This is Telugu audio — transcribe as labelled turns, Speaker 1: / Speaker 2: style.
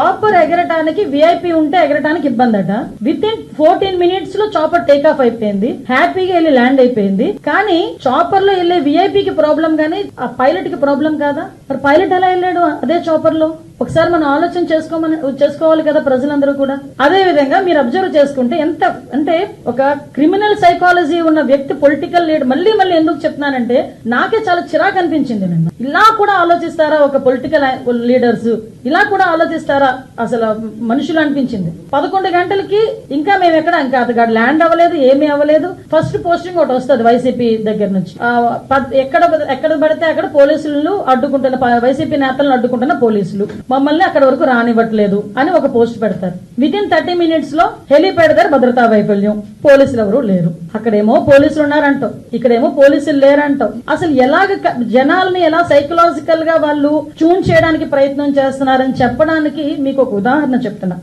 Speaker 1: చాపర్ ఎగరటానికి విఐపి ఉంటే ఎగరటానికి ఇబ్బంది అట. విత్ ఇన్ 14 minutes లో చాపర్ టేక్ ఆఫ్ అయిపోయింది, హ్యాపీగా వెళ్ళి ల్యాండ్ అయిపోయింది. కానీ చాపర్ లో వెళ్ళే విఐపికి ప్రాబ్లం గానీ ఆ పైలట్ కి ప్రాబ్లం కాదా? మరి పైలట్ ఎలా వెళ్ళాడు అదే చాపర్ లో? ఒకసారి మనం ఆలోచన చేసుకోవాలి కదా ప్రజలందరూ కూడా. అదే విధంగా మీరు అబ్జర్వ్ చేసుకుంటే ఎంత అంటే ఒక క్రిమినల్ సైకాలజీ ఉన్న వ్యక్తి పొలిటికల్ లీడర్, మళ్ళీ ఎందుకు చెప్తున్నానంటే నాకే చాలా చిరాకు అనిపించింది. నిన్న ఇలా కూడా ఆలోచిస్తారా ఒక పొలిటికల్ లీడర్స్? ఇలా కూడా ఆలోచిస్తారా అసలు మనుషులు అనిపించింది. 11 గంటలకి ఇంకా మేము ఇంకా అతగాడు ల్యాండ్ అవ్వలేదు, ఏమీ అవ్వలేదు. ఫస్ట్ పోస్టింగ్ ఒకటి వస్తుంది వైసీపీ దగ్గర నుంచి. ఎక్కడ పడితే అక్కడ పోలీసులను అడ్డుకుంటున్న, వైసీపీ నేతలను అడ్డుకుంటున్న పోలీసులు మమ్మల్ని అక్కడ వరకు రానివ్వట్లేదు అని ఒక పోస్ట్ పెడతారు. విత్ ఇన్ 30 minutes లో హెలీప్యాడ్ దగ్గర భద్రతా వైఫల్యం, పోలీసులు ఎవరు లేరు. అక్కడేమో పోలీసులు ఉన్నారంటావు, ఇక్కడేమో పోలీసులు లేరంటావు. అసలు ఎలాగ జనాల్ని ఎలా సైకలాజికల్ గా వాళ్ళు ట్యూన్ చేయడానికి ప్రయత్నం చేస్తున్నారని చెప్పడానికి మీకు ఒక ఉదాహరణ చెప్తున్నా.